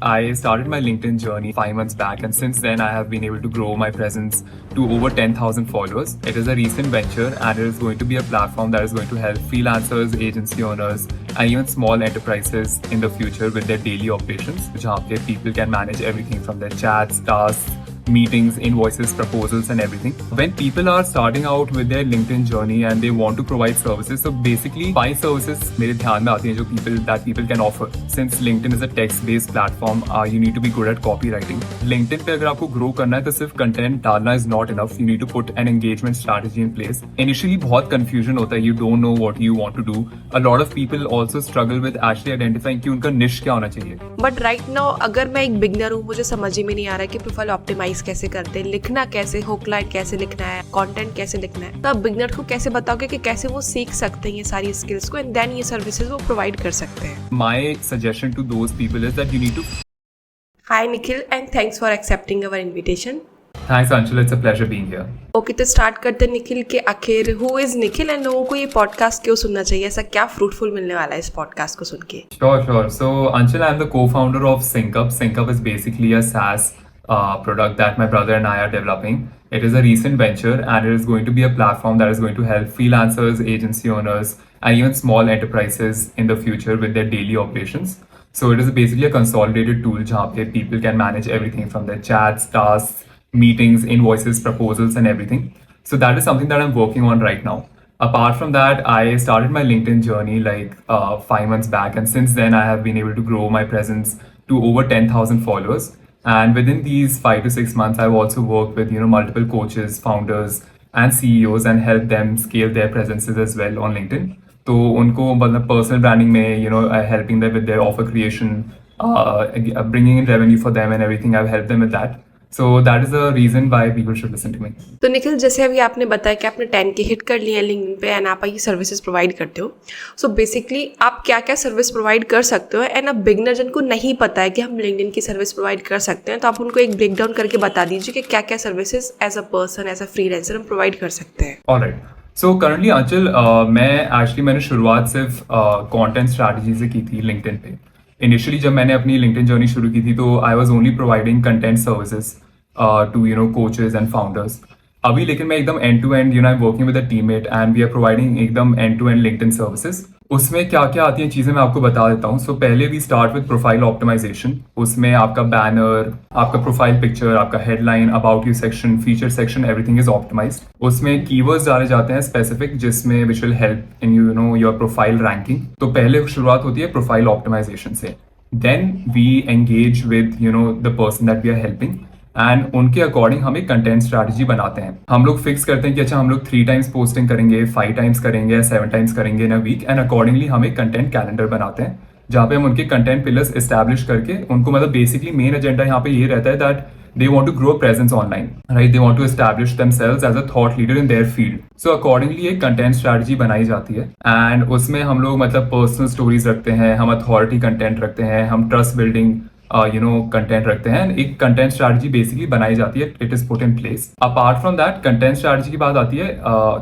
I started my LinkedIn journey 5 months back, and since then, I have been able to grow my presence to over 10,000 followers. It is a recent venture, and it is going to be a platform that is going to help freelancers, agency owners, and even small enterprises in the future with their daily operations, जहाँ पे people can manage everything from their chats, tasks, meetings, invoices, proposals, and everything. When people are starting out with their LinkedIn journey and they want to provide services, so basically 5 services मेरे ध्यान में आती हैं जो people can offer. Since LinkedIn is a text-based platform, you need to be good at copywriting. LinkedIn पे अगर आपको grow करना है तो सिर्फ content डालना is not enough. You need to put an engagement strategy in place. Initially बहुत confusion होता है. You don't know what you want to do. A lot of people also struggle with actually identifying कि उनका niche क्या होना चाहिए. But right now अगर मैं एक बिगनर हूँ, मुझे समझ ही में नहीं आ रहा है कि प्रोफाइल ऑप्टिमाइज कैसे करते हैं, लिखना कैसे, हुक लाइन कैसे लिखना है, कंटेंट कैसे लिखना है, तो आप बिगनर को कैसे बताओगे कि कैसे वो सीख सकते हैं ये सारी स्किल्स को एंड देन ये सर्विसेज वो प्रोवाइड कर सकते हैं. My suggestion to those people is that you need to. Hi Nikhil and thanks for accepting our invitation. Thanks, Anshul. It's a pleasure being here. Okay, तो स्टार्ट करते हैं निखिल के आखिर हु इज निखिल एंड लोगों को ये पॉडकास्ट क्यों सुनना चाहिए, ऐसा क्या फ्रूटफुल मिलने वाला है इस पॉडकास्ट को सुन के. Sure. So, Anshul, I'm the co-founder of SyncUp. SyncUp is basically a SaaS product that my brother and I are developing. It is a recent venture, and it is going to be a platform that is going to help freelancers, agency owners, and even small enterprises in the future with their daily operations. So, it is basically a consolidated tool जहाँ पे people can manage everything from their chats, tasks, meetings, invoices, proposals, and everything. So that is something that I'm working on right now. Apart from that, I started my LinkedIn journey like 5 months back, and since then I have been able to grow my presence to over 10,000 followers. And within these 5 to 6 months, I've also worked with multiple coaches, founders, and CEOs and helped them scale their presences as well on LinkedIn. तो उनको मतलब personal branding में helping them with their offer creation, bringing in revenue for them and everything. I've helped them with that. So that is the reason why people should listen to me. तो निखिल, जैसे अभी आपने बताया कि आपने 10K hit कर लिया है लिंक्डइन पे एंड आप ये सर्विसेज प्रोवाइड करते हो. सो बेसिकली आप क्या क्या सर्विस प्रोवाइड कर सकते हो एंड अब बिगनर जिनको नहीं पता है कि हम लिंक्डइन की सर्विस प्रोवाइड कर सकते हैं, तो आप उनको एक ब्रेक डाउन करके बता दीजिए कि क्या क्या services as a person, as a freelancer हम प्रोवाइड कर सकते हैं. ऑलराइट. सो करंटली अंचल, मैंने शुरुआत सिर्फ कंटेंट स्ट्रैटेजी से की थी लिंक्डइन पे. इनिशियली जब मैंने अपनी लिंक्डइन जर्नी शुरू की थी तो I was only providing content services to coaches and founders. अभी लेकिन मैं एकदम end to end I am working with a teammate and we are providing एकदम end to end LinkedIn services. उसमें क्या क्या आती हैं चीज़ें मैं आपको बता देता हूँ. सो पहले we start with profile optimisation. उसमें आपका बैनर, आपका प्रोफाइल पिक्चर, आपका headline, about you section, feature section, everything is optimised. उसमें कीवर्ड्स डाले जाते हैं स्पेसिफिक जिसमें which will help in your profile ranking. तो पहले शुरुआत होती है प्रोफाइल ऑप्टिमाइजेशन से. Then we engage with the person that we are helping and उनके अकॉर्डिंग हम एक कंटेंट स्ट्रैटेजी बनाते हैं. हम लोग फिक्स करते हैं कि अच्छा हम लोग 3 टाइम्स पोस्टिंग करेंगे, 5 टाइम्स करेंगे, 7 टाइम्स करेंगे इन अ वीक, एंड अकॉर्डिंगली हम एक कंटेंट कैलेंडर बनाते हैं जहाँ पे हम उनके कंटेंट पिलर्स एस्टैब्लिश करके उनको मतलब बेसिकली मेन एजेंडा यहाँ पे ये रहता है that they want to grow presence online, right? They want to establish themselves as a thought leader in their field. So accordingly एक content strategy बनाई जाती है and उसमें हम लोग मतलब personal stories रखते हैं, हम authority content रखते हैं, हम trust building कंटेंट रखते हैं. एक कंटेंट स्ट्रैटेजी बेसिकली बनाई जाती है. It is put in place. Apart from that content strategy की बात आती है.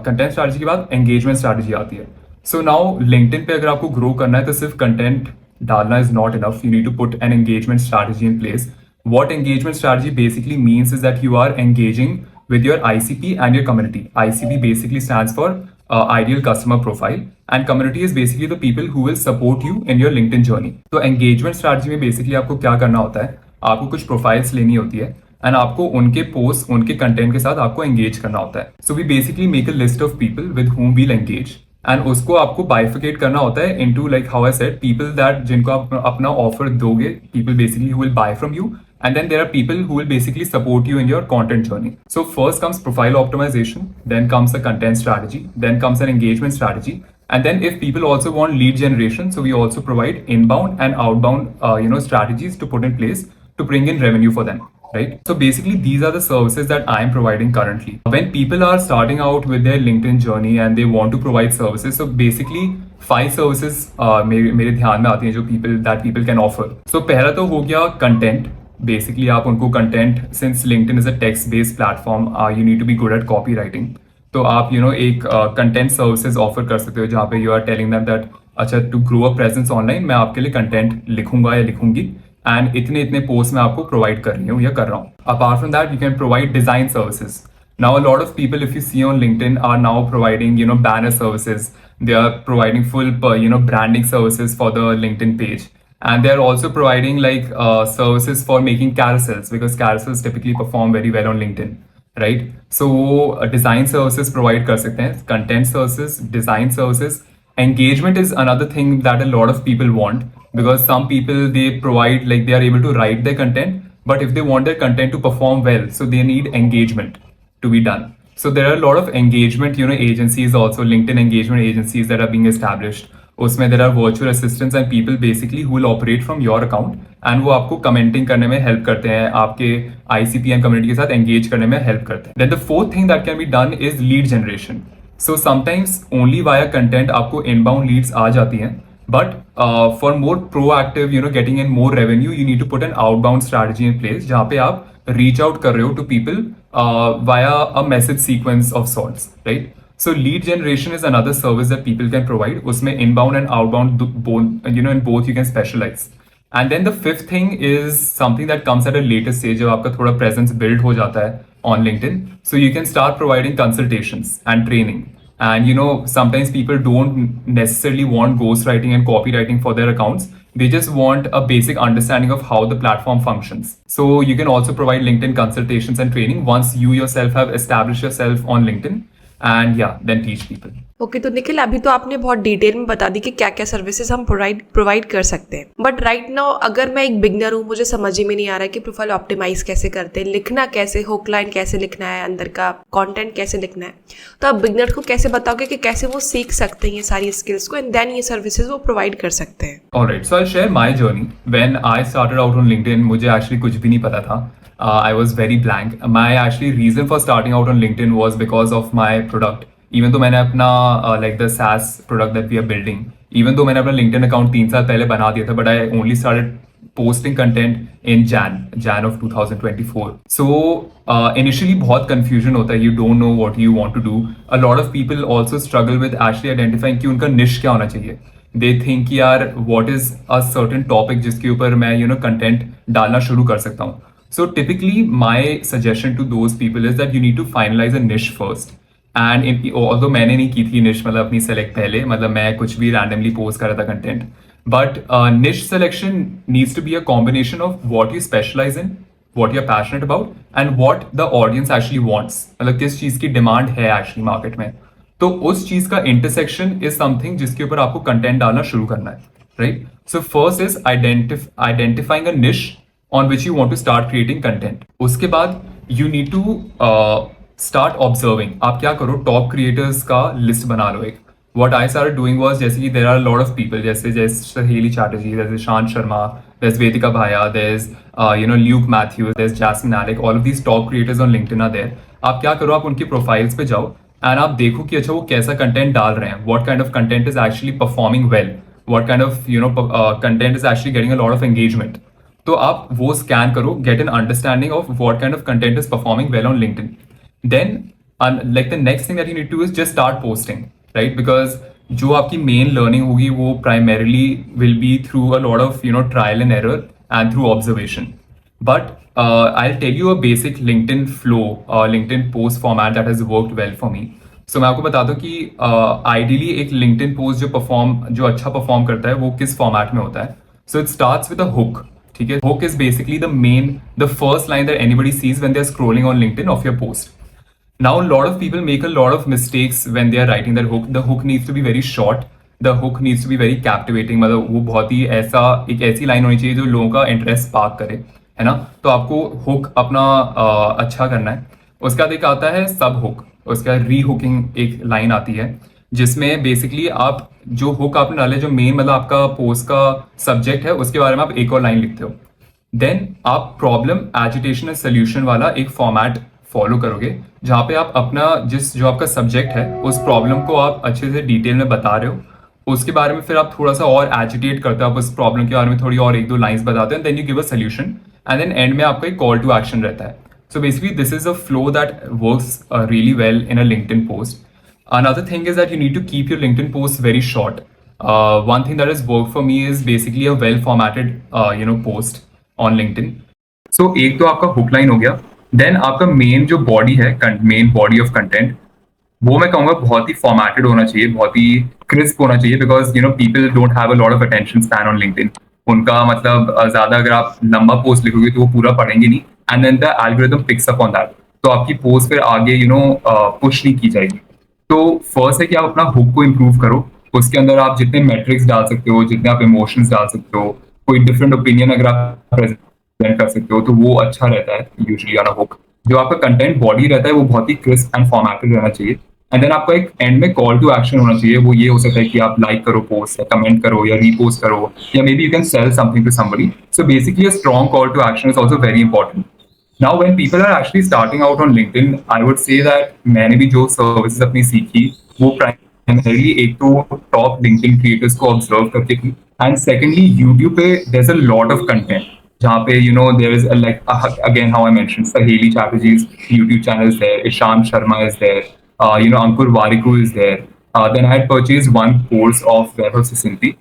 कंटेंट स्ट्रैटेजी के बाद एंगेजमेंट स्ट्रैटेजी आती है. सो नाउ लिंक्डइन पे अगर आपको ग्रो करना है तो सिर्फ कंटेंट डालना is not enough. You need to put an engagement strategy in place. What engagement strategy basically means is that you are engaging with your ICP and your community. ICP basically stands for ideal customer profile, and community is basically the people who will support you in your LinkedIn journey. तो engagement strategy में basically आपको क्या करना होता है, आपको कुछ profiles लेनी होती है एंड आपको उनके पोस्ट, उनके कंटेंट के साथ आपको एंगेज करना होता है. So we basically make a list of people with whom we'll engage. And उसको आपको बाइफिकेट करना होता है into like how I said people that जिनको आप अपना ऑफर दोगे, people basically who will buy from you, and then there are people who will basically support you in your content journey. So first comes profile optimization, then comes a content strategy, then comes an engagement strategy, and then if people also want lead generation, so we also provide inbound and outbound strategies to put in place to bring in revenue for them. Right? So basically these are the services that I am providing currently. When people are starting out with their LinkedIn journey and they want to provide services, so basically 5 services मेरे ध्यान में आती हैं जो people can offer. So पहला तो हो गया content. बेसिकली आप उनको content, since LinkedIn is a text based platform, you need to be good at copy writing. तो आप एक कंटेंट सर्विसेज ऑफर कर सकते हो जहाँ पे you are telling them that अच्छा to grow a presence online मैं आपके लिए कंटेंट लिखूंगा या लिखूंगी एंड इतने इतने पोस्ट मैं आपको प्रोवाइड कर रही हूँ या कर रहा हूँ. Apart from that, you can provide design services. Now a lot of people, if you see on LinkedIn, are now providing, banner services. They are providing full, branding services for the LinkedIn page. And they are also providing like services for making carousels, because carousels typically perform very well on LinkedIn, right? So design services provide कर सकते हैं, content services, design services. Engagement is another thing that a lot of people want, because some people, they provide, like, they are able to write their content, but if they want their content to perform well, so they need engagement to be done. So there are a lot of engagement, agencies also, LinkedIn engagement agencies that are being established. उसमें there are virtual assistants and people basically who will operate from your account and वो आपको commenting करने में help करते हैं, आपके ICP and community के साथ engage करने में help करते हैं. Then the fourth thing that can be done is lead generation. So sometimes only via content आपको inbound leads आ जाती हैं. But for more proactive, getting in more revenue, you need to put an outbound strategy in place जहाँ पे आप reach out कर रहे हो to people via a message sequence of sorts, right? So lead generation is another service that people can provide. उसमें inbound and outbound both, in both you can specialize. And then the fifth thing is something that comes at a later stage जब आपका थोड़ा presence build हो जाता है on LinkedIn. So you can start providing consultations and training. And sometimes people don't necessarily want ghostwriting and copywriting for their accounts. They just want a basic understanding of how the platform functions. So you can also provide LinkedIn consultations and training once you yourself have established yourself on LinkedIn. And yeah, then teach people. Okay तो निखिल, अभी तो आपने बहुत detail में बता दी कि क्या क्या सर्विसेज हम प्रोवाइड कर सकते हैं. बट राइट नाउ अगर मैं एक बिगनर हूँ, मुझे समझ ही में नहीं आ रहा है कि प्रोफाइल ऑप्टिमाइज कैसे करते हैं, लिखना कैसे, हुक लाइन कैसे लिखना है, अंदर का कंटेंट कैसे लिखना है, तो आप बिगनर को कैसे बताओगे कि कैसे वो सीख सकते हैं ये सारी स्किल्स को एंड देन ये सर्विसेज वो प्रोवाइड कर सकते हैं. Alright, so I share my journey. When I started out on LinkedIn, मुझे एक्चुअली कुछ भी नहीं पता था. I was very blank. My actually reason for starting out on LinkedIn was because of my product. Even though मैंने अपना like the SaaS product that we are building, even though मैंने अपना LinkedIn account 3 साल पहले बना दिया था, but I only started posting content in Jan of 2024. So initially बहुत confusion होता है. You don't know what you want to do. A lot of people also struggle with actually identifying कि उनका niche क्या होना चाहिए. They think कि यार what is a certain topic जिसके ऊपर मैं content डालना शुरू कर सकता हूँ. So typically my suggestion to those people is that you need to finalize a niche first. And although मैंने नहीं की थी niche, मतलब अपनी select पहले, मतलब मैं कुछ भी randomly post कर रहा था content. But niche selection needs to be a combination of what you specialize in, what you're passionate about, and what the audience actually wants. मतलब किस चीज़ की demand है actually market में. तो उस चीज़ का intersection is something जिसके ऊपर आपको content डालना शुरू करना है, right? So first is identifying a niche on which you want to start creating content. उसके बाद you need to start observing. आप क्या करो, top creators का list बना लो एक. What I started doing was, जैसे कि there are a lot of people, जैसे Saheli Chatterjee, there's Ishan Sharma, there's Vedika Bhaya, there's Luke Matthews, there's Jasmine Alec, all of these top creators on LinkedIn are there. आप क्या करो, आप उनकी profiles पे जाओ and आप देखो कि अच्छा वो कैसा content डाल रहे हैं. What kind of content is actually performing well? What kind of content is actually getting a lot of engagement? तो आप वो स्कैन करो, get an understanding of what kind of content is performing well on LinkedIn. Then like the next thing that you need to is just start posting, right? Because जो आपकी main learning होगी वो primarily will be through a lot of trial and error and through observation. But I tell you a basic LinkedIn flow, LinkedIn post format that has worked well for me. So मैं आपको बता दूं कि ideally एक LinkedIn post जो अच्छा perform करता है वो किस फॉर्मेट में होता है. So it starts with a hook. ठीक है, hook is basically the first line that anybody sees when they're scrolling on LinkedIn of your post. Now a lot of people make a lot of mistakes when they are writing that hook. The hook needs to be very short. The hook needs to be very captivating. मतलब वो बहुत ही एक ऐसी line होनी चाहिए जो लोगों का इंटरेस्ट स्पार्क करे, है ना? तो आपको हुक अपना अच्छा करना है. उसके बाद एक आता है सब हुक, उसका री-हुकिंग एक लाइन आती है जिसमें बेसिकली आप जो हुक आपने डाले, जो मेन मतलब आपका पोस्ट का सब्जेक्ट है, उसके बारे में आप एक और लाइन लिखते हो. देन आप प्रॉब्लम, एजिटेशन एंड सोल्यूशन वाला एक फॉर्मेट फॉलो करोगे जहाँ पे आप अपना जो आपका सब्जेक्ट है उस प्रॉब्लम को आप अच्छे से डिटेल में बता रहे हो. उसके बारे में फिर आप थोड़ा सा और एजिटेट करते हो, आप उस प्रॉब्लम के बारे में थोड़ी और एक दो लाइन्स बताते हो, then you give a solution and then and में आपका एक कॉल टू एक्शन रहता है. So basically this is a flow that works really well in a LinkedIn post. Another thing is that you need to keep your LinkedIn posts very short. One thing that has worked for me is basically a well-formatted, post. On LinkedIn. So एक तो आपका hook line हो गया, then आपका main जो body है, main body of content, वो मैं कहूंगा बहुत ही फॉर्मेटेड होना चाहिए, बहुत ही क्रिस्प होना चाहिए, because people don't have a lot of attention span on LinkedIn. उनका मतलब ज्यादा अगर आप लंबा पोस्ट लिखोगे तो वो पूरा पढ़ेंगे नहीं, and then the algorithm picks up on that, तो आपकी पोस्ट फिर आगे पुश नहीं की जाएगी। तो फर्स्ट है कि आप अपना हुक को इम्प्रूव करो, उसके अंदर आप जितने मेट्रिक्स डाल सकते हो, जितने आप इमोशंस डाल सकते हो, कोई डिफरेंट ओपिनियन अगर आप प्रेजेंट कर सकते हो तो वो अच्छा रहता है यूजुअली ऑन अ हुक। जो आपका कंटेंट बॉडी रहता है वो बहुत ही क्रिस्प एंड फॉर्मेटेड रहना चाहिए, एंड देन आपका एक एंड में कॉल टू एक्शन होना चाहिए। वो ये हो सकता है कि आप लाइक करो पोस्ट, या कमेंट करो, या रीपोस्ट करो, या maybe you can sell something to somebody. So basically a strong call to action is also very important. Now, when people are actually starting out on LinkedIn, I would say that मैंने भी जो services अपनी सीखी वो primarily एक तो top LinkedIn creators को observe करके थी, एंड सेकेंडली यूट्यूब पे there is a lot of content जहाँ पे there is like again how I mention Saheli Chatterjee's YouTube channel is there, Ishan Sharma is there, Ankur Warikoo is there. Then I had purchased one course of Vaibhav Sisinti,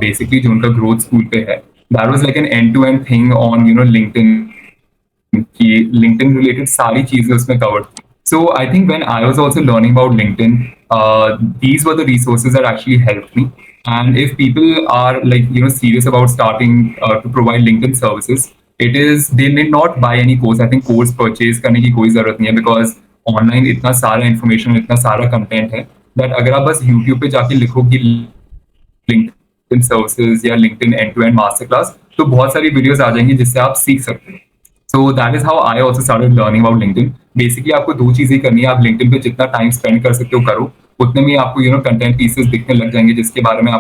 basically जो उनका growth school पे है. That was like an end-to-end thing on LinkedIn, कि LinkedIn related सारी चीजें उसमें covered थी. So I think when I was also learning about LinkedIn, these were the resources that actually helped me. And if people are like serious about starting to provide LinkedIn services, they need not buy any course. I think course purchase करने की कोई जरूरत नहीं है, because online इतना सारा information, इतना सारा content है that अगर आप बस YouTube पे जाके लिखो कि LinkedIn services या LinkedIn end-to-end masterclass, तो बहुत सारी वीडियोस आ जाएंगी जिससे आप सीख सकते हैं. So that is how I also started learning about LinkedIn. Basically आपको दो चीजें करनी है, आप LinkedIn पे जितना टाइम स्पेंड कर सकते हो करो, उतने में आपको कंटेंट पीसेस दिखने लग जाएंगे जिसके बारे में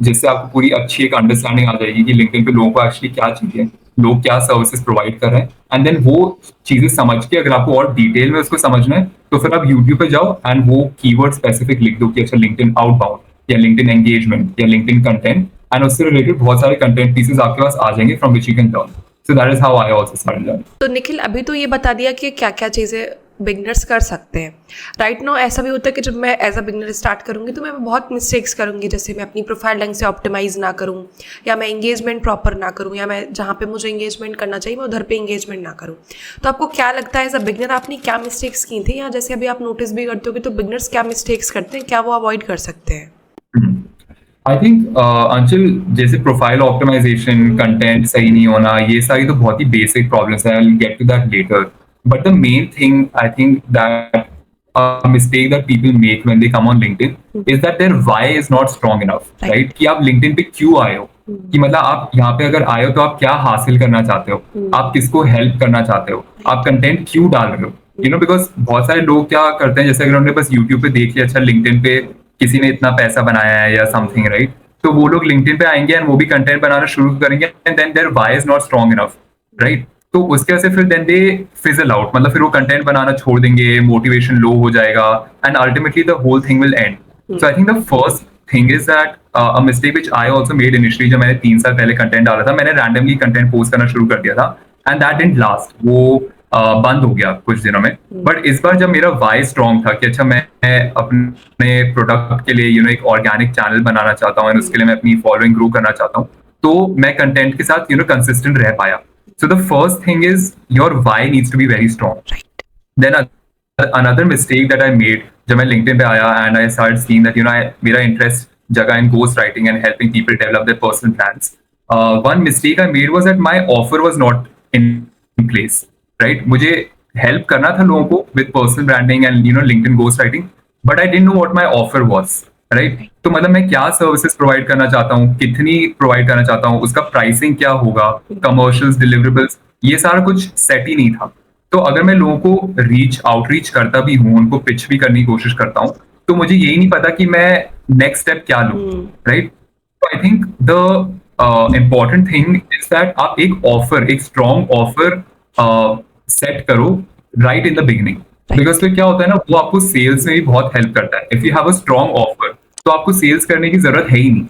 जिससे आपको पूरी अच्छी एक अंडरस्टैंडिंग आ जाएगी कि LinkedIn पे लोगों को एक्चुअली क्या चाहिए, लोग क्या सर्विसेज प्रोवाइड कर रहे हैं, एंड देन वो चीजें समझ के अगर आपको और डिटेल में उसको समझना है तो फिर आप यूट्यूब पे जाओ एंड वो कीवर्ड स्पेसिफिक लिख दो कि अच्छा LinkedIn आउटबाउंड या LinkedIn एंगेजमेंट या LinkedIn कंटेंट, एंड उससे रिलेटेड बहुत सारे कंटेंट पीसेस आपके पास आ जाएंगे from which you can learn. So that is how I also started learning. तो निखिल, अभी तो ये बता दिया कि क्या क्या चीज़ें बिगनर्स कर सकते हैं. राइट नाउ ऐसा भी होता है कि जब मैं एज अ बिगनर स्टार्ट करूँगी तो मैं बहुत मिस्टेक्स करूँगी, जैसे मैं अपनी प्रोफाइल ढंग से ऑप्टिमाइज ना करूँ, या मैं एंगेजमेंट प्रॉपर ना करूँ, या मैं जहाँ पे मुझे एंगेजमेंट करना चाहिए मैं उधर पे एंगेजमेंट ना करूँ. तो आपको क्या लगता है एज अ बिगनर आपने क्या मिस्टेक्स की थी, या जैसे अभी आप नोटिस भी करते हो तो बिगनर्स क्या मिस्टेक्स करते हैं, क्या वो अवॉइड कर सकते हैं? आई थिंक अंशुल, जैसे प्रोफाइल ऑप्टिमाइजेशन, कंटेंट सही नहीं होना, ये सारी तो बहुत ही बेसिक प्रॉब्लम्स हैं. I will get to that later. But the main thing I think that mistake that people make when they come on LinkedIn is that their why is not strong enough, right? कि आप LinkedIn पे क्यों आए हो, कि मतलब आप यहाँ पे अगर आए हो तो आप क्या हासिल करना चाहते हो, आप किसको हेल्प करना चाहते हो, आप कंटेंट क्यों डाल रहे हो, बिकॉज बहुत सारे लोग क्या करते हैं, जैसे अगर उन्होंने बस यूट्यूब पे देख लिया अच्छा LinkedIn पे किसी ने इतना पैसा बनाया है या समथिंग, राइट, तो वो लोग LinkedIn पे आएंगे एंड वो भी कंटेंट बनाना शुरू करेंगे, and then there why is not strong enough, right. तो उसके वजह से फिर देन दे फिजल आउट, मतलब फिर वो कंटेंट बनाना छोड़ देंगे, मोटिवेशन लो हो जाएगा, and ultimately the whole thing will end. So I think the first thing is that a mistake which I also made initially, जब मैंने 3 साल पहले कंटेंट डाला था, मैंने रैंडमली कंटेंट पोस्ट करना शुरू कर दिया था, एंड दैट डिडंट लास्ट, वो बंद हो गया कुछ दिनों में. बट इस बार जब मेरा वाई स्ट्रॉन्ग था कि अच्छा मैं अपने प्रोडक्ट के लिए एक ऑर्गेनिक चैनल बनाना चाहता हूँ, उसके लिए मैं अपनी फॉलोइंग ग्रो करना चाहता हूँ, तो मैं कंटेंट के साथ कंसिस्टेंट रह पाया. So the first thing is your why needs to be very strong. Right. Then another mistake that I made जब मैं LinkedIn पे आया and I started seeing that मेरा interest जगह in ghost writing and helping people develop their personal plans. One mistake I made was that my offer was not in place. Right? मुझे help करना था लोगों को with personal branding and LinkedIn ghost writing, but I didn't know what my offer was. Right, तो मतलब मैं क्या services provide करना चाहता हूँ, कितनी प्रोवाइड करना चाहता हूँ, उसका प्राइसिंग क्या होगा, कमर्शियल्स, डिलीवरेबल्स, ये सारा कुछ सेट ही नहीं था. तो अगर मैं लोगों को आउटरीच करता भी हूँ, उनको पिच भी करने की कोशिश करता हूँ, तो मुझे यही नहीं पता कि मैं नेक्स्ट स्टेप क्या लूँ, राइट. तो आई think the important thing is that आप एक ऑफर, एक स्ट्रॉन्ग ऑफर सेट करो right in the beginning, because फिर क्या होता है ना, वो आपको सेल्स में भी बहुत हेल्प करता है. If you have a strong offer तो आपको सेल्स करने की जरूरत है ही नहीं,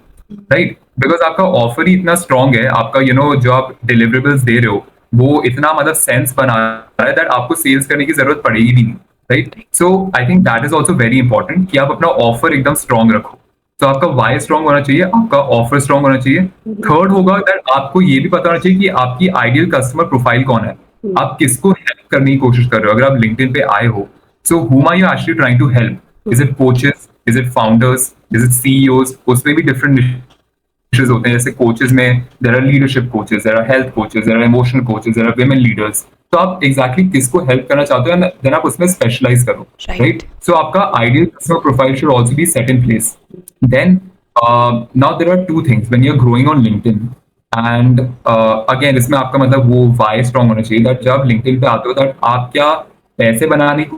राइट, बिकॉज आपका ऑफर ही इतना स्ट्रॉन्ग है, आपका जो आप डिलीवरेबल्स दे रहे हो वो इतना मतलब सेंस बना रहा है दैट आपको सेल्स करने की जरूरत पड़ेगी भी नहीं, right. So I think that is also very important कि आप अपना ऑफर एकदम स्ट्रॉन्ग रखो. तो आपका वाई स्ट्रांग होना चाहिए, आपका ऑफर स्ट्रांग होना चाहिए। थर्ड होगा दैट आपको ये भी पता होना चाहिए कि आपकी आइडियल कस्टमर प्रोफाइल कौन है, आप किसको हेल्प करने की कोशिश कर रहे हो। अगर आप लिंक्डइन पे आए हो, सो whom are you actually trying to help? Is it coaches? Is it founders? Is it CEOs? उसमें भी different niches होते हैं, जैसे कोचेस में there are leadership coaches, there are health coaches, there are emotional coaches, there are women leaders. तो आप exactly किसको help करना चाहते हो, and then आप उसमें स्पेशलाइज करो, Right. राइट? सो आपका ideal customer profile should also be set in place. Then now there are two things when you are growing on LinkedIn, and again इसमें आपका मतलब वो वाई स्ट्रांग होना चाहिए, दैट जब लिंक्डइन पे आते हो दैट आप क्या पैसे बनाने की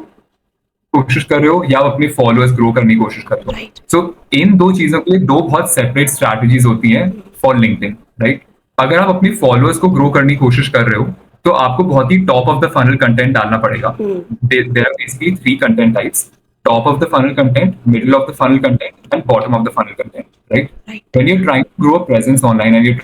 कोशिश कर रहे हो या आप अपने फॉलोअर्स ग्रो करने की कोशिश कर रहे हो। Right. सो इन दो चीजों के लिए दो बहुत सेपरेट स्ट्रैटेजीज होती हैं फॉर लिंक्डइन, राइट? अगर आप अपने फॉलोअर्स को ग्रो करने की कोशिश कर रहे हो तो आपको बहुत ही top of the funnel content डालना पड़ेगा। There are basically three content types: top of the funnel content, middle of the funnel content, and bottom of the funnel content, right? Right. When you're trying to grow a presence online and you're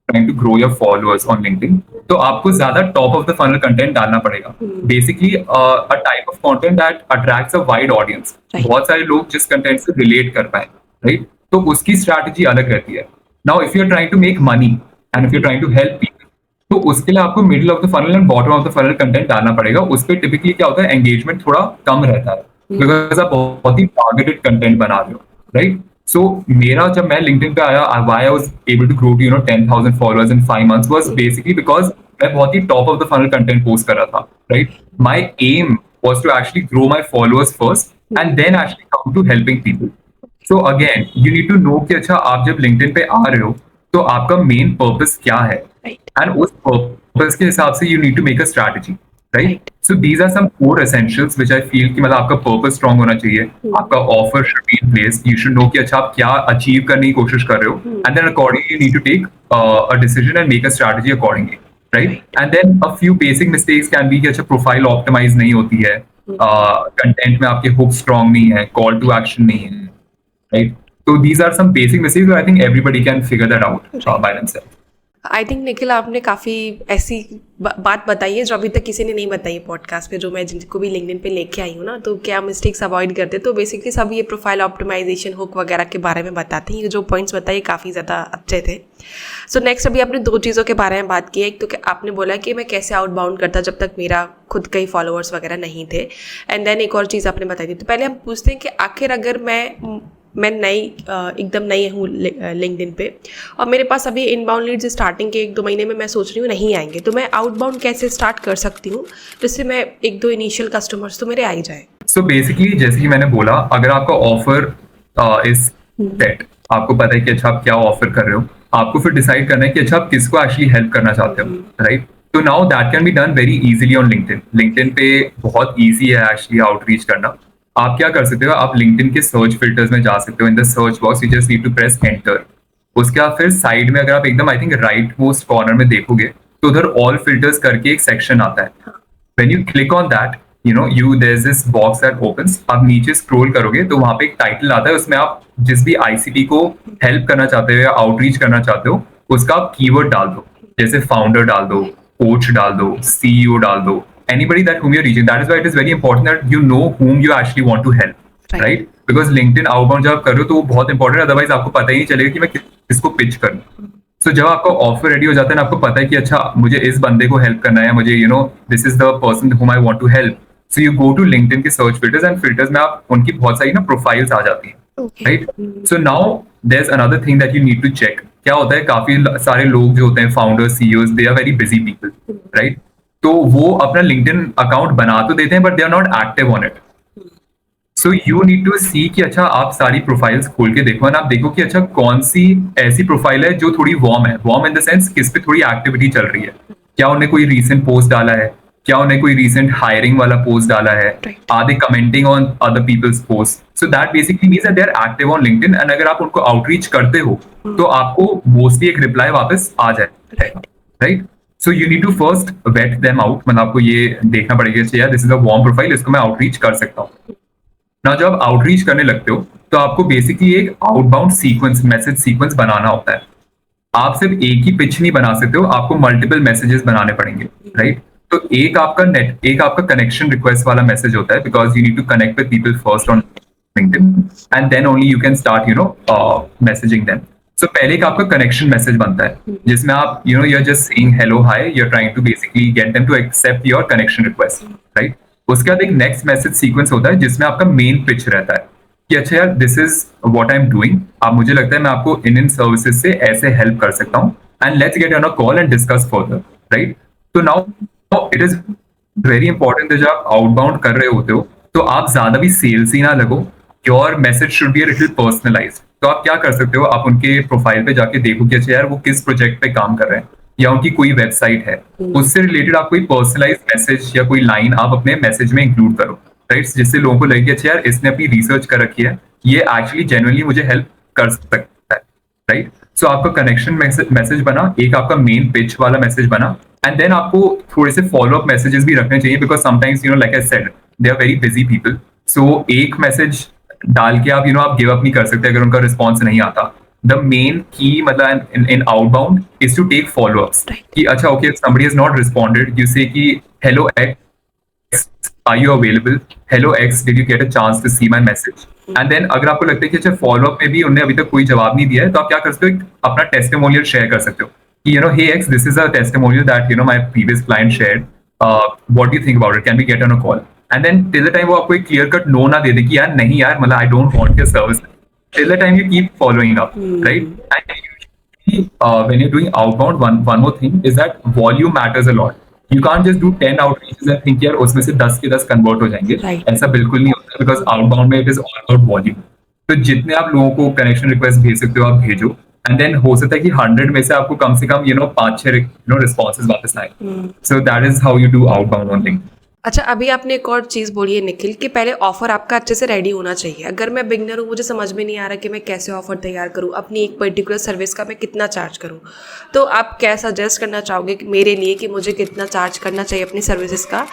trying to grow your followers on LinkedIn, तो आपको ज्यादा top of the funnel content डालना पड़ेगा। Basically, a type of content that attracts a wide audience. Right. बहुत सारे लोग जिस content से relate कर पाए, right? तो उसकी strategy अलग रहती है। Now, if you're trying to make money and if you're trying to help people, तो उसके लिए आपको middle of the funnel and bottom of the funnel content डालना पड़ेगा। उस पर टिपिकली क्या होता है, एंगेजमेंट थोड़ा कम रहता है बिकॉज आप बहुत ही टारगेटेड कंटेंट बना रहे हो, राइट? सो मेरा जब मैं लिंक्डइन पे आया, why I was able to grow to 10,000 followers in 5 months was basically because मैं बहुत ही top of the funnel content post कर रहा था, right? My aim was to actually grow my followers first and then actually come to helping people. So again you need to know कि अच्छा आप जब लिंक्डइन पे आ रहे हो तो आपका मेन पर्पस क्या है, Right. एंड उस पर्पस के हिसाब से you need to make a strategy, right? Right. So these are some core essentials which I feel कि मतलब आपका पर्पस स्ट्रांग होना चाहिए, आपका offer should be in place, you should know कि अच्छा आप क्या अचीव करने की कोशिश कर रहे हो, and then accordingly you need to take a decision and make a strategy accordingly, right? And then a few basic mistakes can be कि अच्छा प्रोफाइल ऑप्टिमाइज नहीं होती है, कंटेंट में आपके हुक स्ट्रांग नहीं है, कॉल टू एक्शन नहीं है, right? So these are some basic mistakes that I think everybody can figure that out by themselves. I think Nikhil आपने काफ़ी ऐसी बात बताई है जो अभी तक किसी ने नहीं बताई है पॉडकास्ट पे, जो मैं जिनको भी लिंक्डइन पे लेके आई हूँ ना, तो क्या मिस्टेक्स अवॉइड करते, तो बेसिकली सब ये प्रोफाइल ऑप्टिमाइजेशन हुक वगैरह के बारे में बताते हैं। ये जो पॉइंट्स बताए काफ़ी ज़्यादा अच्छे थे। सो नेक्स्ट अभी आपने दो चीज़ों के बारे में बात की है। एक तो कि आपने बोला कि मैं कैसे आउटबाउंड करता जब तक मेरा खुद के ही फॉलोअर्स वगैरह नहीं थे, एंड देन एक और चीज़ आपने बताई थी। तो पहले हम पूछते हैं कि आखिर अगर मैं नई एकदम नई हूँ लिंक्डइन पे और मेरे पास अभी इनबाउंड लीड्स स्टार्टिंग के 1-2 महीने में मैं सोच रही हूँ नहीं आएंगे, तो मैं आउटबाउंड कैसे स्टार्ट कर सकती हूँ जिससे मैं 1-2 इनिशियल कस्टमर्स तो मेरे आ ही जाए। सो बेसिकली जैसे कि मैंने बोला, अगर आपका ऑफर इज सेट, आपको पता है कि अच्छा आप क्या ऑफर कर रहे हो, आपको फिर डिसाइड करना है कि अच्छा आप किसको एक्चुअली हेल्प करना चाहते हो, राइट? तो now that can be done very easily on LinkedIn. LinkedIn पे बहुत ईजी है एक्चुअली आउटरीच करना। आप क्या कर सकते हो, आप लिंक्डइन के सर्च फिल्टर्स में जा सकते हो। In the search box you just need to press enter. उसके बाद फिर साइड में अगर आप एकदम I think rightmost corner में देखोगे तो उधर ऑल फिल्टर्स करके एक सेक्शन आता है। When you click on that, there is this box that opens. आप नीचे स्क्रॉल करोगे तो वहां पे एक टाइटल आता है, उसमें आप जिस भी आईसीटी को हेल्प करना चाहते हो या आउटरीच करना चाहते हो उसका आप कीवर्ड डाल दो, जैसे फाउंडर डाल दो, कोच डाल दो, सीईओ डाल दो, anybody that whom you're reaching. That is why it is very important that you know whom you actually want to help, right? Because LinkedIn outbound जब आप कर रहे हो तो वो बहुत इंपॉर्टेंट है, अदरवाइज आपको पता ही नहीं चलेगा कि मैं किसको पिच करूं। सो जब आपका ऑफर रेडी हो जाता है ना, आपको पता है कि अच्छा मुझे इस बंदे को हेल्प करना है, मुझे this is the person whom I want to help. So you go to LinkedIn के सर्च फिल्टर्स एंड फिल्टर्स में आप उनकी बहुत सारी ना प्रोफाइल्स आ जाती हैं, right? So now there is another thing that you need to check. क्या होता है, काफी सारे लोग जो होते हैं founders, CEOs, they are very busy people, right? तो वो अपना लिंक्डइन अकाउंट बना तो देते हैं but they are not active on it. So you need to see कि अच्छा आप सारी प्रोफाइल्स खोल के देखो, आप देखो कि अच्छा कौन सी ऐसी प्रोफाइल है जो थोड़ी वार्म है। वार्म इन द सेंस किस पे थोड़ी एक्टिविटी चल रही है, क्या उन्हें कोई रीसेंट पोस्ट डाला है, क्या उन्हें कोई रीसेंट हायरिंग वाला पोस्ट डाला है, are they commenting on other people's post. So that basically means that they are active on LinkedIn, and अगर आप उनको आउटरीच करते हो तो आपको मोस्टली एक रिप्लाई वापस आ जाए, right? So you need to first vet them out, मतलब आपको ये देखना पड़ेगा कि यार this is a warm profile, इसको मैं आउटरीच कर सकता हूँ ना। जब आप आउटरीच करने लगते हो तो आपको बेसिकली एक आउटबाउंड सीक्वेंस, मैसेज सीक्वेंस बनाना होता है। आप सिर्फ एक ही पिच नहीं बना सकते हो, आपको मल्टीपल मैसेजेस बनाने पड़ेंगे, राइट? तो एक आपका कनेक्शन रिक्वेस्ट वाला मैसेज होता है, because you need to connect with people first on LinkedIn, and then only you can start, messaging them. So पहले एक आपका कनेक्शन मैसेज बनता है जिसमें आप you're just saying hello hi, you're trying to basically get them to accept your connection request, right? उसके बाद एक नेक्स्ट मैसेज सीक्वेंस होता है जिसमें आपका मेन पिच रहता है कि अच्छा यार this is what I am doing, आप मुझे लगता है मैं आपको इन सर्विसेज से ऐसे हेल्प कर सकता हूँ, and let's get on a call and discuss further, right? तो now it is very important, जब आप आउटबाउंड कर रहे होते हो तो आप ज्यादा भी सेल्स ही ना लगो, your message should be little personalised. तो आप क्या कर सकते हो, आप उनके प्रोफाइल पे जाके देखो कि अच्छा यार वो किस प्रोजेक्ट पे काम कर रहे हैं या उनकी कोई वेबसाइट है, उससे रिलेटेड आप कोई पर्सनलाइज मैसेज या कोई लाइन आप अपने मैसेज में इंक्लूड करो, राइट? जिससे लोगों को लगे कि अच्छा यार इसने अपनी रिसर्च कर रखी है, ये एक्चुअली जेन्युइनली मुझे हेल्प कर सकता है, राइट? सो आपका कनेक्शन मैसेज बना, एक आपका मेन पिच वाला मैसेज बना, एंड देन आपको थोड़े से फॉलो अप मैसेजेस भी रखने चाहिए, because sometimes like I said they are very busy people. So एक मैसेज डाल के आप आप गिव अप नहीं कर सकते अगर उनका रिस्पॉन्स नहीं आता। द मेन की मतलब in outbound is to take follow ups कि अच्छा okay somebody has not responded, you say कि hello X, are you available? Hello X, did you get a chance to see my message? And then अगर आपको लगता है कि अच्छा follow up में भी उन्होंने अभी तक कोई जवाब नहीं दिया है, तो आप क्या कर सकते हो, अपना टेस्टिमोनियल शेयर कर सकते हो कि hey X, this is a testimonial that my previous client shared, what do you think about it, can we get on a call? And then till the time वो आपको एक क्लियर कट नो ना दे दे कि यार नहीं यार मतलब I don't want your service, till the time you keep following up, right? And usually, when you're doing outbound, one more thing is that volume matters a lot. You can't just do 10 outreaches and think यार उसमें से 10 के 10 convert हो जाएंगे, Right. ऐसा बिल्कुल नहीं होता, because outbound में it is all about volume. तो जितने आप लोगों को कनेक्शन रिक्वेस्ट भेज सकते हो आप भेजो, एंड देन हो सकता है कि 100 में से आपको कम से कम 5-6 रिस्पॉन्सेज वापस आए। So that is how you do outbound on LinkedIn. अच्छा, अभी आपने एक और चीज़ बोली है निखिल कि पहले ऑफर आपका अच्छे से रेडी होना चाहिए। अगर मैं बिगनर हूँ, मुझे समझ में नहीं आ रहा कि मैं कैसे ऑफर तैयार करूँ, अपनी एक पर्टिकुलर सर्विस का मैं कितना चार्ज करूँ, तो आप क्या सजेस्ट करना चाहोगे कि मेरे लिए कि मुझे कितना चार्ज करना चाहिए अपनी सर्विसेज का?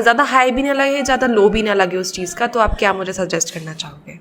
ज़्यादा हाई भी ना लगे, ज़्यादा लो भी ना लगे उस चीज़ का, तो आप क्या मुझे सजेस्ट करना चाहोगे?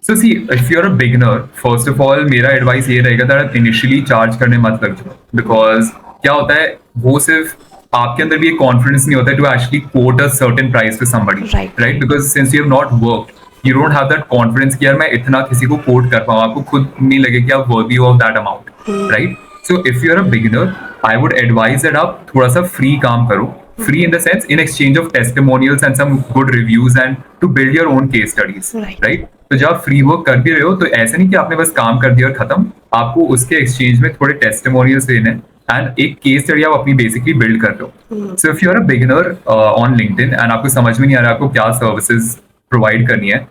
So see, if you're a beginner, first of all, मेरा एडवाइस ये रहेगा that आप इनिशियली चार्ज करने मत लग जाओ, बिकॉज क्या होता है वो सिर्फ आपके अंदर भी एक कॉन्फिडेंस नहीं होता है to actually quote a certain price to somebody, right? Because since you have not worked, you don't have that confidence कि यार मैं इतना किसी को कोट कर पाऊँ, आपको खुद नहीं लगे कि आप worthy of that amount, right? So if you're a beginner, I would advise that आप थोड़ा सा फ्री काम करो, free in the sense in exchange of testimonials and some good reviews and to build your own case studies, right? तो जब आप free work कर भी रहे हो तो ऐसे नहीं कि आपने बस काम कर दिया और खत्म, आपको उसके एक्सचेंज में थोड़े टेस्टिमोनियल्स देने एंड एक केस स्टडी आप अपनी बेसिकली बिल्ड कर रहे हो। So if you are a beginner on LinkedIn and आपको समझ में नहीं आ रहा आपको क्या सर्विसेज प्रोवाइड करनी है,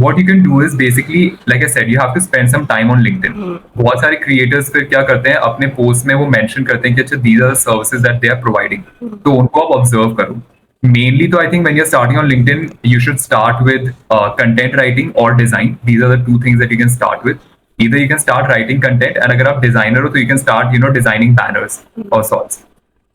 what you can do is basically like I said, you have to spend some time on LinkedIn. बहुत सारे क्रिएटर्स फिर क्या करते हैं अपने पोस्ट में वो मेंशन करते हैं कि अच्छा these are the services that they are providing, तो उनको आप ऑब्जर्व करो। Mainly, though, I think when you're starting on LinkedIn, you should start with content writing or design. These are the two things that you can start with. Either you can start writing content, and अगर आप designer हो, तो you can start, designing banners or sorts.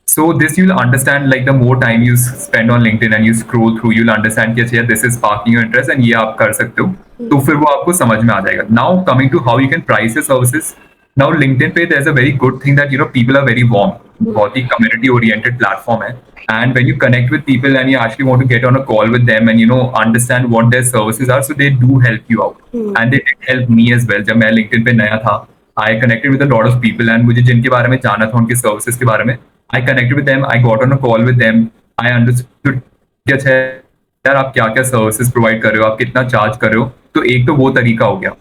So this you'll understand, like the more time you spend on LinkedIn and you scroll through, you'll understand कि अच्छा this is sparking your interest and ये आप कर सकते हो, तो फिर वो आपको समझ में आ जाएगा. Now coming to how you can price your services. Now LinkedIn पे there's a very good thing that people are very warm. बहुत ही community oriented platform है. And when you connect with people and you actually want to get on a call with them and understand what their services are, so they do help you out. And they did help me as well. जब मैं LinkedIन पे नया था, I connected with a lot of people and मुझे जिनके बारे में जाना था उनके services के बारे में, I connected with them, I got on a call with them, I understood कि अच्छा यार आप क्या क्या सर्विसेज प्रोवाइड कर रहे हो, आप कितना चार्ज कर रहे हो, तो एक तो वो तरीका हो गया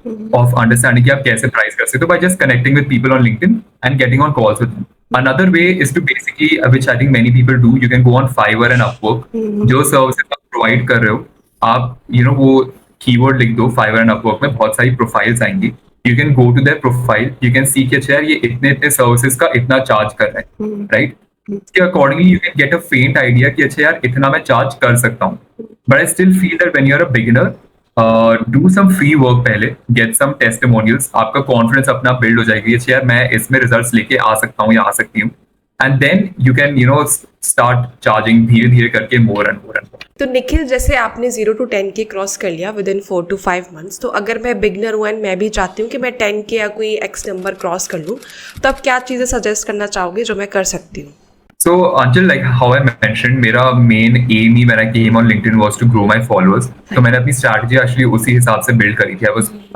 ऑफ अंडरस्टैंडिंग कि आप कैसे प्राइस कर सकते हो, by just connecting with people on LinkedIn and getting on calls with them. Another way is to basically, which I think many people do, you can go on Fiverr and Upwork. जो services आप provide कर रहे हो, आप वो keyword लिख दो Fiverr and Upwork में, बहुत सारी प्रोफाइल्स आएंगी. You can go to their profile, you can see कि अच्छा यार ये इतने इतने सर्विसेज का इतना चार्ज कर रहे हैं, राइट? इसके accordingly you can get a फेंट आइडिया कि अच्छा यार इतना मैं चार्ज कर सकता हूँ. But I still feel that when you are a beginner, do some free work पहले, गेट सम टेस्टिमोनियल्स, आपका कॉन्फिडेंस अपना बिल्ड हो जाएगी. अच्छा यार मैं इसमें रिजल्ट्स लेके आ सकता हूँ या आ सकती हूँ, and then you can start charging धीरे धीरे करके more and more and more. तो निखिल, जैसे आपने 0 to 10K क्रॉस कर लिया विद इन 4 to 5 months, तो अगर मैं बिगनर हूँ एंड मैं भी चाहती हूँ कि मैं 10K या कोई एक्स नंबर क्रॉस कर लूँ, तो आप क्या चीज़ें सजेस्ट करना चाहोगे जो मैं कर सकती हूँ? So until like how I mentioned, मेरा main aim he when I came on LinkedIn was to grow my followers. तो मैंने अपनी strategy actually उसी हिसाब से build करी थी.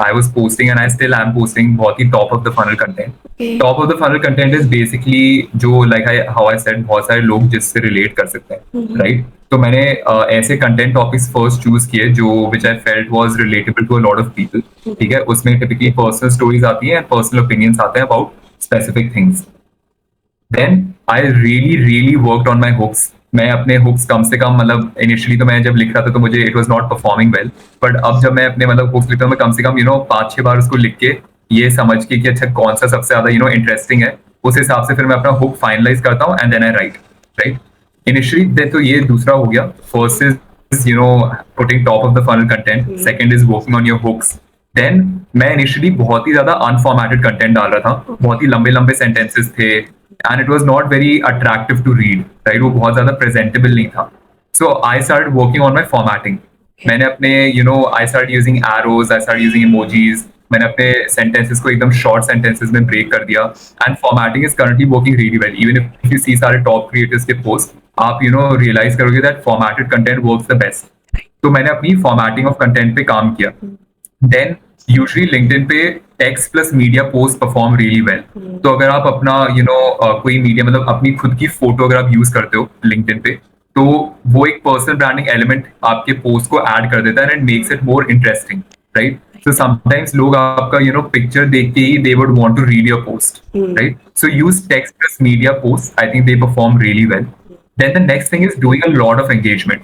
I was posting and I still am posting बहुत ही top of the funnel content. Okay. Top of the funnel content is basically जो like how I said बहुत सारे लोग जिससे relate कर सकते हैं, right? तो मैंने ऐसे content topics first choose किए जो which I felt was relatable to a lot of people. ठीक है, उसमें typically personal stories आती हैं and personal opinions आते हैं about specific things. Then I really worked on my hooks. मैं अपने hooks कम से कम मतलब initially तो मैं जब लिख रहा था तो मुझे it was not performing well. But अब जब मैं अपने मतलब hooks लिखता हूँ मैं कम से कम 5-6 बार उसको लिख के ये समझ के कि अच्छा कौन सा सबसे ज्यादा इंटरेस्टिंग है उस हिसाब से फिर मैं अपना hook finalize करता हूँ and then I write, right? Initially then तो ये दूसरा हो गया. First is putting top of the funnel content. Second is working on your hooks. Then मैं initially बहुत ही ज्यादा unformatted content डाल रहा था. बहुत ही लंबे sentences थे. And it was not very attractive to read, right? वो बहुत ज्यादा presentable नहीं था. So I started working on my formatting. मैंने अपने I started using arrows, I started using emojis. मैंने अपने sentences को एकदम short sentences में break कर दिया. And formatting is currently working really well. Even if you see सारे top creators के posts, आप realize करोगे that formatted content works the best. तो मैंने अपनी formatting of content पे काम किया. Then usually LinkedIn पे text plus media post perform really well. तो अगर आप अपना कोई मीडिया मतलब अपनी खुद की फोटो अगर आप यूज करते हो LinkedIn पे तो वो एक पर्सनल ब्रांडिंग एलिमेंट आपके पोस्ट को ऐड कर देता है and makes it more interesting, right? So sometimes लोग आपका पिक्चर देख के ही they would want to read your post, right? So use text plus media posts. I think they perform really well. Then the next thing is doing a lot of engagement.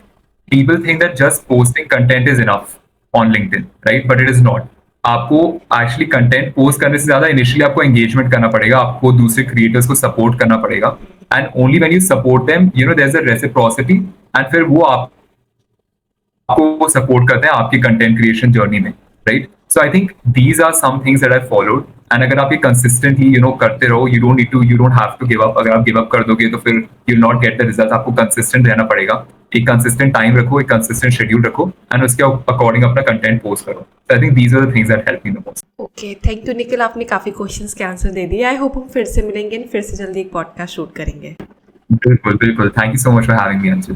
People think that just posting content is enough on LinkedIn, right? But it is not. आपको actually content post करने से ज्यादा initially आपको engagement करना पड़ेगा, आपको दूसरे creators को सपोर्ट करना पड़ेगा and only when you support them there is a reciprocity and फिर वो आपको सपोर्ट करते हैं आपकी कंटेंट क्रिएशन जर्नी में, right? So I think these are some things that I followed and अगर आप ये कंसिस्टेंटली करते रहो, you don't have to give up. अगर आप गिव अप कर दोगे तो फिर you will not get the result. आपको कंसिस्टेंट रहना पड़ेगा, एक कंसिस्टेंट टाइम रखो, एक कंसिस्टेंट शेड्यूल रखो एंड उसके अकॉर्डिंग अपना कंटेंट पोस्ट करो. So I think these are the things that help me the most. Okay, thank you Nikhil, आपने काफ़ी क्वेश्चंस के आंसर दे दिए. आई होप हम फिर से मिलेंगे, फिर से जल्दी एक पॉडकास्ट शूट करेंगे. बिल्कुल. Thank you so much for having me Anshu.